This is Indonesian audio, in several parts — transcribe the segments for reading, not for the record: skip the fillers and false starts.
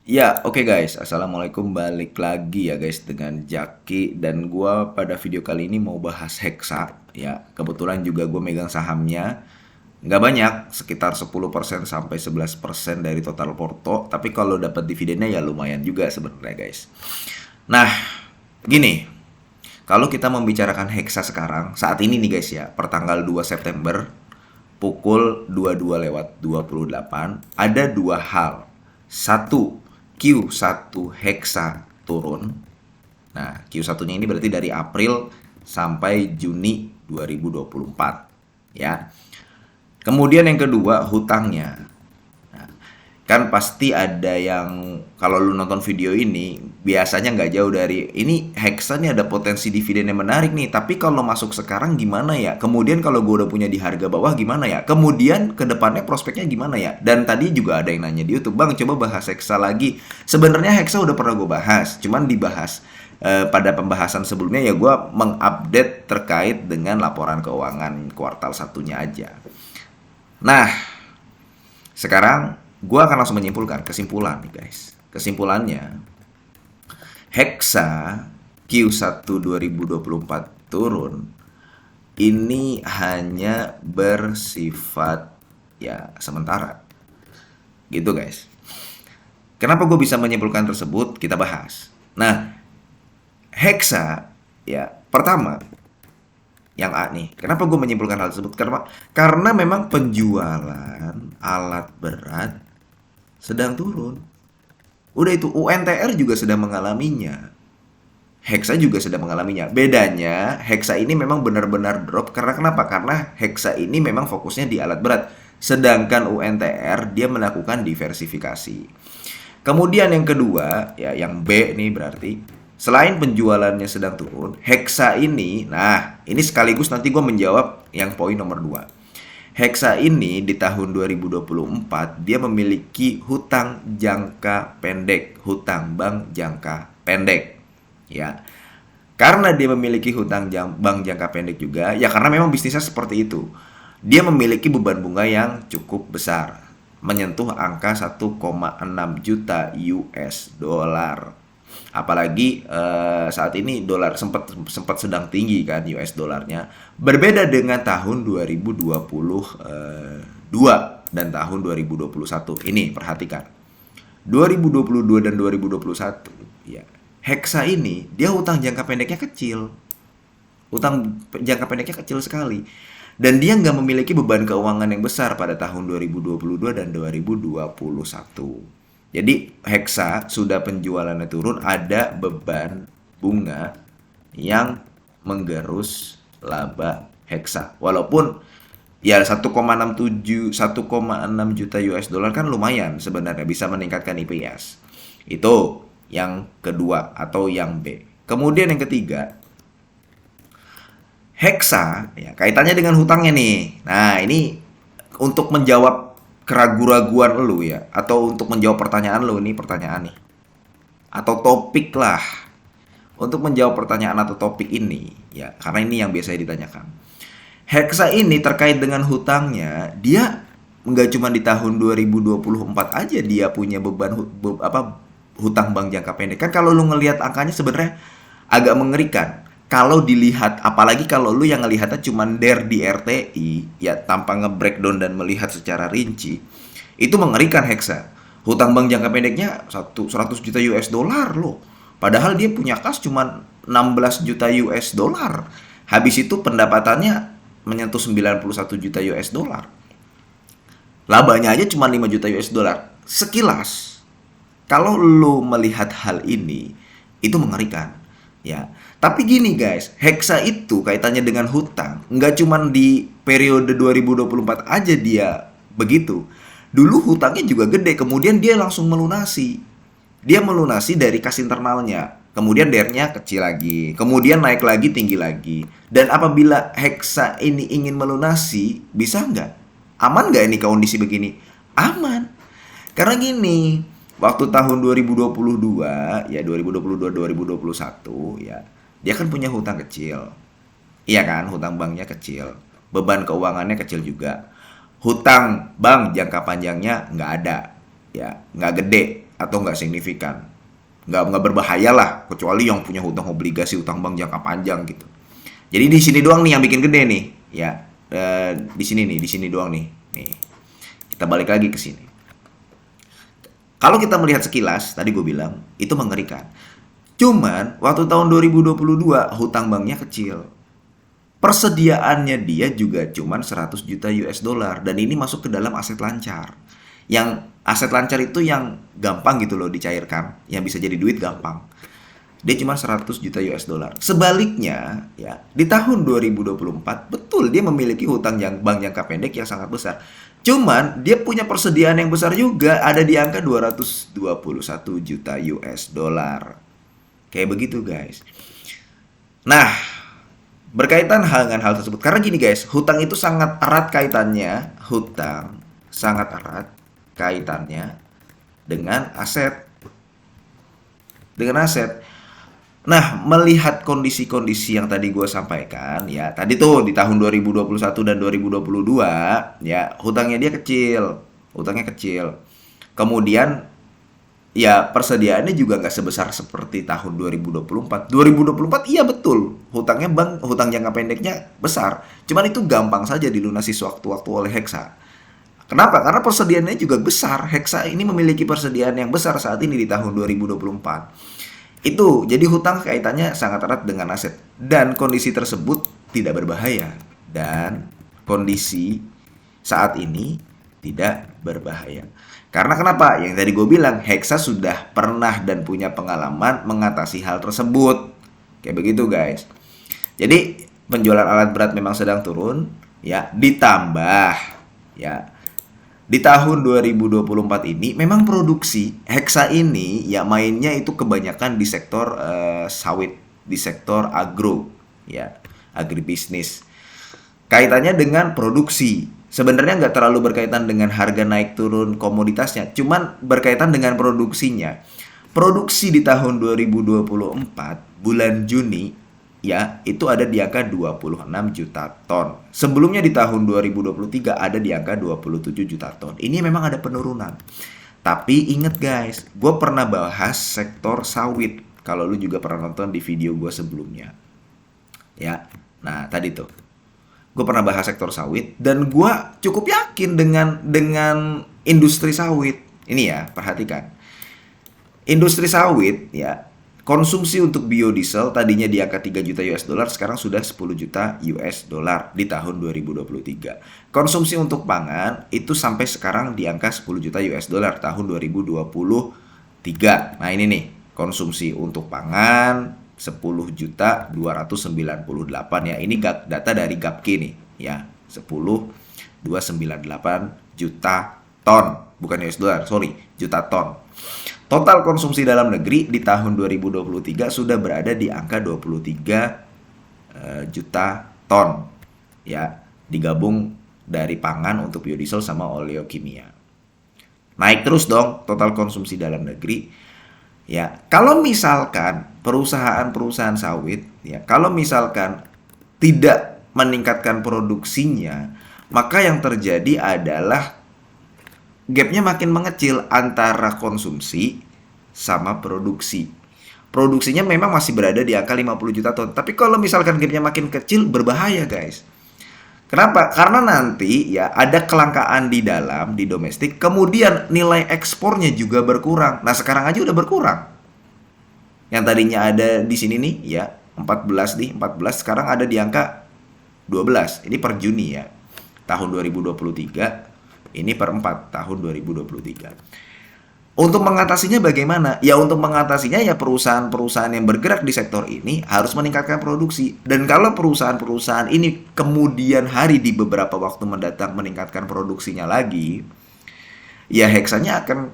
Ya, oke guys. Assalamualaikum, balik lagi ya guys dengan Jaki dan gua pada video kali ini mau bahas Hexa ya. Kebetulan juga gue megang sahamnya. Nggak banyak, sekitar 10% sampai 11% dari total porto, tapi kalau dapat dividennya ya lumayan juga sebenarnya guys. Nah, gini, kalau kita membicarakan Hexa sekarang, saat ini nih guys ya, pertanggal 2 September pukul 22:28 ada dua hal. Satu, Q1 Hexa turun. Nah, Q1-nya ini berarti dari April sampai Juni 2024 ya. Kemudian yang kedua, hutangnya. Kan pasti ada yang kalau lu nonton video ini biasanya nggak jauh dari ini Hexa nih ada potensi dividen yang menarik nih, tapi kalau masuk sekarang gimana ya, kemudian kalau gue udah punya di harga bawah gimana ya, kemudian kedepannya prospeknya gimana ya. Dan tadi juga ada yang nanya di YouTube, bang coba bahas Hexa lagi. Sebenarnya Hexa udah pernah gue bahas, cuman dibahas pada pembahasan sebelumnya ya gue mengupdate terkait dengan laporan keuangan kuartal satunya aja. Nah, sekarang gue akan langsung menyimpulkan kesimpulan nih guys. Kesimpulannya, Hexa Q1 2024 turun ini hanya bersifat ya sementara. Gitu guys. Kenapa gue bisa menyimpulkan tersebut? Kita bahas. Nah, Hexa ya pertama yang A nih. Kenapa gue menyimpulkan hal tersebut? Karena memang penjualan alat berat sedang turun. Udah itu UNTR juga sedang mengalaminya. Hexa juga sedang mengalaminya. Bedanya Hexa ini memang benar-benar drop karena kenapa? Karena Hexa ini memang fokusnya di alat berat. Sedangkan UNTR dia melakukan diversifikasi. Kemudian yang kedua, ya yang B nih berarti selain penjualannya sedang turun, Hexa ini, nah ini sekaligus nanti gue menjawab yang poin nomor 2. Hexa ini di tahun 2024 dia memiliki hutang jangka pendek, hutang bank jangka pendek. Ya. Karena dia memiliki hutang bank jangka pendek juga, ya karena memang bisnisnya seperti itu. Dia memiliki beban bunga yang cukup besar, menyentuh angka 1,6 juta US dollar. Apalagi saat ini dolar sempat sempat sedang tinggi kan US dolarnya. Berbeda dengan tahun 2022 dan tahun 2021. Ini perhatikan. 2022 dan 2021 ya. Hexa ini dia hutang jangka pendeknya kecil. Utang jangka pendeknya kecil sekali. Dan dia nggak memiliki beban keuangan yang besar pada tahun 2022 dan 2021. Jadi Hexa sudah penjualannya turun, ada beban bunga yang menggerus laba Hexa. Walaupun ya 1,6 juta US dollar kan lumayan sebenarnya bisa meningkatkan EPS. Itu yang kedua atau yang B. Kemudian yang ketiga, Hexa ya kaitannya dengan hutangnya nih. Nah, ini untuk menjawab keraguan-raguan lu ya atau untuk menjawab pertanyaan lu, ini pertanyaan nih atau topik lah. Untuk menjawab pertanyaan atau topik ini ya karena ini yang biasanya ditanyakan. Hexa ini terkait dengan hutangnya, dia nggak cuma di tahun 2024 aja dia punya beban hutang bank jangka pendek. Kan kalau lu ngelihat angkanya sebenarnya agak mengerikan. Kalau dilihat, apalagi kalau lu yang ngelihatnya cuma di RTI, ya tanpa nge-breakdown dan melihat secara rinci, itu mengerikan Hexa. Hutang bank jangka pendeknya 100 juta US dollar loh. Padahal dia punya kas cuma 16 juta US dollar. Habis itu pendapatannya menyentuh 91 juta US dollar. Labanya aja cuma 5 juta US dollar. Sekilas, kalau lo melihat hal ini, itu mengerikan. Ya, tapi gini guys, Hexa itu kaitannya dengan hutang, nggak cuma di periode 2024 aja dia begitu. Dulu hutangnya juga gede, kemudian dia langsung melunasi. Dia melunasi dari kas internalnya, kemudian DR-nya kecil lagi, kemudian naik lagi tinggi lagi. Dan apabila Hexa ini ingin melunasi, bisa nggak? Aman nggak ini kondisi begini? Aman. Karena gini, waktu tahun 2022, ya 2022 2021 ya, dia kan punya hutang kecil. Iya kan, hutang banknya kecil. Beban keuangannya kecil juga. Hutang bank jangka panjangnya nggak ada. Ya, nggak gede. atau nggak signifikan. Nggak berbahaya lah, kecuali yang punya hutang obligasi, hutang bank jangka panjang gitu. Jadi di sini doang nih yang bikin gede nih, ya. Di sini doang nih. Nih, kita balik lagi ke sini. Kalau kita melihat sekilas, tadi gue bilang, itu mengerikan. Cuman, waktu tahun 2022, hutang banknya kecil. Persediaannya dia juga cuman 100 juta US dollar. Dan ini masuk ke dalam aset lancar. Yang aset lancar itu yang gampang gitu loh dicairkan. Yang bisa jadi duit gampang. Dia cuma 100 juta US dollar. Sebaliknya, ya, di tahun 2024, betul dia memiliki hutang yang bank jangka pendek yang sangat besar. Cuman dia punya persediaan yang besar juga, ada di angka 221 juta US dollar. Kayak begitu, guys. Nah, berkaitan dengan hal tersebut, karena gini guys, hutang itu sangat erat kaitannya, hutang sangat erat kaitannya dengan aset. Dengan aset. Nah, melihat kondisi-kondisi yang tadi gue sampaikan, ya, tadi tuh di tahun 2021 dan 2022, ya, hutangnya dia kecil, hutangnya kecil. Kemudian, ya, persediaannya juga nggak sebesar seperti tahun 2024. 2024, iya betul, hutangnya bank, hutang jangka pendeknya besar. Cuman itu gampang saja dilunasi sewaktu-waktu oleh Hexa. Kenapa? Karena persediaannya juga besar. Hexa ini memiliki persediaan yang besar saat ini di tahun 2024. Itu, jadi hutang kaitannya sangat erat dengan aset. Dan kondisi tersebut tidak berbahaya. Dan kondisi saat ini tidak berbahaya. Karena kenapa? Yang tadi gue bilang, Hexa sudah pernah dan punya pengalaman mengatasi hal tersebut. Kayak begitu guys. Jadi, penjualan alat berat memang sedang turun. Ya, ditambah. Ya, di tahun 2024 ini memang produksi Hexa ini ya mainnya itu kebanyakan di sektor sawit, di sektor agro, ya, agribisnis. Kaitannya dengan produksi. Sebenarnya nggak terlalu berkaitan dengan harga naik turun komoditasnya, cuman berkaitan dengan produksinya. Produksi di tahun 2024 bulan Juni ya, itu ada di angka 26 juta ton. Sebelumnya di tahun 2023 ada di angka 27 juta ton. Ini memang ada penurunan. Tapi inget guys, gue pernah bahas sektor sawit. Kalau lu juga pernah nonton di video gue sebelumnya. Ya, nah tadi tuh. Gue pernah bahas sektor sawit. Dan gue cukup yakin dengan industri sawit. Ini ya, perhatikan. Industri sawit ya, konsumsi untuk biodiesel tadinya di angka 3 juta US dollar, sekarang sudah 10 juta US dollar di tahun 2023. Konsumsi untuk pangan itu sampai sekarang di angka 10 juta US dollar tahun 2023. Nah ini nih, konsumsi untuk pangan 10 juta 298 ya. Ini data dari Gapki nih ya. 10.298 juta ton, bukan US dollar, sorry, juta ton. Total konsumsi dalam negeri di tahun 2023 sudah berada di angka 23 juta ton. Ya, digabung dari pangan untuk biodiesel sama oleokimia. Naik terus dong total konsumsi dalam negeri. Ya, kalau misalkan perusahaan-perusahaan sawit ya, kalau misalkan tidak meningkatkan produksinya, maka yang terjadi adalah gapnya makin mengecil antara konsumsi sama produksi. Produksinya memang masih berada di angka 50 juta ton. Tapi kalau misalkan gapnya makin kecil, berbahaya guys. Kenapa? Karena nanti ya ada kelangkaan di dalam, di domestik. Kemudian nilai ekspornya juga berkurang. Nah sekarang aja udah berkurang. Yang tadinya ada di sini nih ya 14 nih, 14 sekarang ada di angka 12. Ini per Juni ya. Tahun 2023. Ini per 4 tahun 2023. Untuk mengatasinya bagaimana? Ya untuk mengatasinya ya perusahaan-perusahaan yang bergerak di sektor ini harus meningkatkan produksi. Dan kalau perusahaan-perusahaan ini kemudian hari di beberapa waktu mendatang meningkatkan produksinya lagi, ya Hexanya akan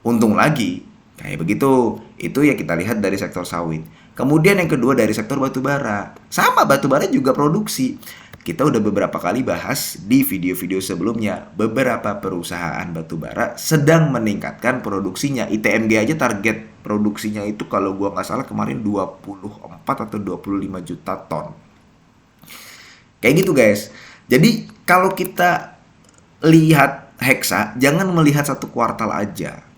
untung lagi. Kayak begitu. Itu ya kita lihat dari sektor sawit. Kemudian yang kedua dari sektor batubara. Sama, batubara juga produksi. Kita udah beberapa kali bahas di video-video sebelumnya, beberapa perusahaan batubara sedang meningkatkan produksinya. ITMG aja target produksinya itu kalau gua nggak salah kemarin 24 atau 25 juta ton. Kayak gitu guys. Jadi kalau kita lihat Hexa, jangan melihat satu kuartal aja.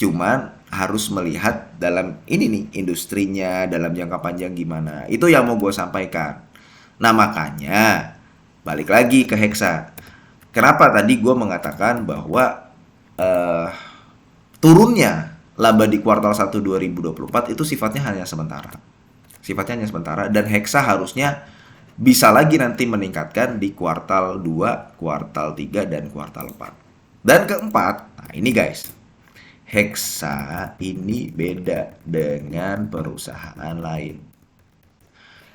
Cuman harus melihat dalam ini nih industrinya dalam jangka panjang gimana. Itu yang mau gue sampaikan. Nah makanya balik lagi ke Hexa. Kenapa tadi gue mengatakan bahwa eh, turunnya laba di kuartal 1 2024 itu sifatnya hanya sementara. Sifatnya hanya sementara dan Hexa harusnya bisa lagi nanti meningkatkan di kuartal 2, kuartal 3 dan kuartal 4. Dan keempat, nah ini guys, Hexa ini beda dengan perusahaan lain.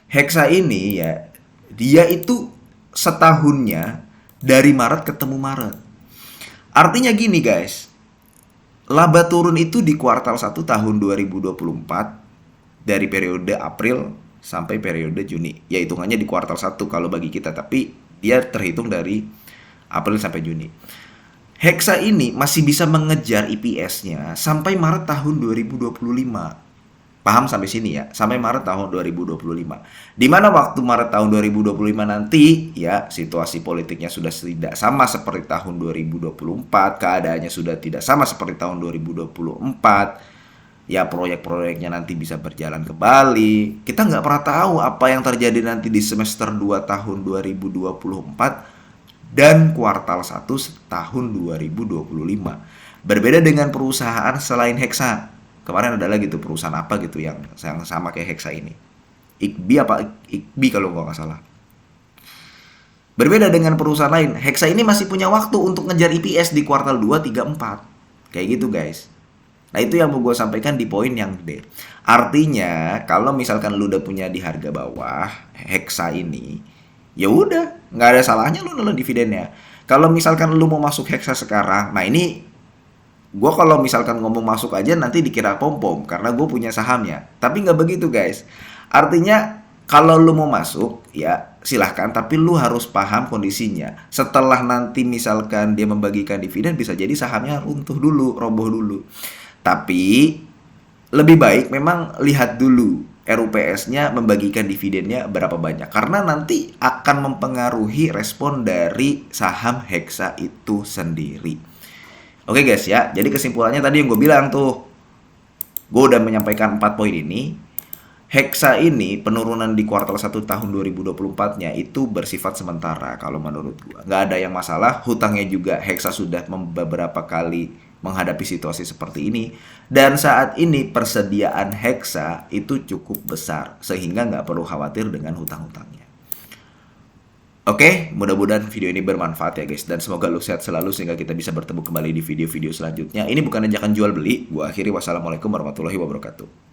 Hexa ini ya, dia itu setahunnya dari Maret ketemu Maret. Artinya gini guys, laba turun itu di kuartal 1 tahun 2024 dari periode April sampai periode Juni. Ya hitungannya di kuartal 1 kalau bagi kita, tapi dia terhitung dari April sampai Juni. Hexa ini masih bisa mengejar EPS-nya sampai Maret tahun 2025. Paham sampai sini ya? Sampai Maret tahun 2025. Di mana waktu Maret tahun 2025 nanti ya situasi politiknya sudah tidak sama seperti tahun 2024, keadaannya sudah tidak sama seperti tahun 2024. Ya proyek-proyeknya nanti bisa berjalan kembali. Kita nggak pernah tahu apa yang terjadi nanti di semester 2 tahun 2024 dan kuartal 1 tahun 2025. Berbeda dengan perusahaan selain Hexa. Kemarin ada lagi tuh perusahaan apa gitu yang sama kayak Hexa ini. IKBI kalau nggak salah. Berbeda dengan perusahaan lain, Hexa ini masih punya waktu untuk ngejar EPS di kuartal 2, 3, 4. Kayak gitu guys. Nah itu yang mau gue sampaikan di poin yang gede. Artinya kalau misalkan lu udah punya di harga bawah Hexa ini, ya udah nggak ada salahnya lu nelen dividennya. Kalau misalkan lu mau masuk Hexa sekarang, nah ini gue kalau misalkan ngomong masuk aja nanti dikira pom-pom karena gue punya sahamnya. Tapi nggak begitu guys. Artinya kalau lu mau masuk ya silahkan, tapi lu harus paham kondisinya. Setelah nanti misalkan dia membagikan dividen bisa jadi sahamnya runtuh dulu, roboh dulu. Tapi lebih baik memang lihat dulu RUPS-nya membagikan dividennya berapa banyak. Karena nanti akan mempengaruhi respon dari saham Hexa itu sendiri. Oke guys ya, jadi kesimpulannya tadi yang gue bilang tuh, gue udah menyampaikan 4 poin ini. Hexa ini penurunan di kuartal 1 tahun 2024-nya itu bersifat sementara kalau menurut gue. Nggak ada yang masalah, hutangnya juga Hexa sudah beberapa kali menghadapi situasi seperti ini. Dan saat ini persediaan Hexa itu cukup besar, sehingga nggak perlu khawatir dengan hutang-hutangnya. Oke, mudah-mudahan video ini bermanfaat ya guys. Dan semoga lu sehat selalu sehingga kita bisa bertemu kembali di video-video selanjutnya. Ini bukan ajakan jual beli. Gua akhiri, wassalamualaikum warahmatullahi wabarakatuh.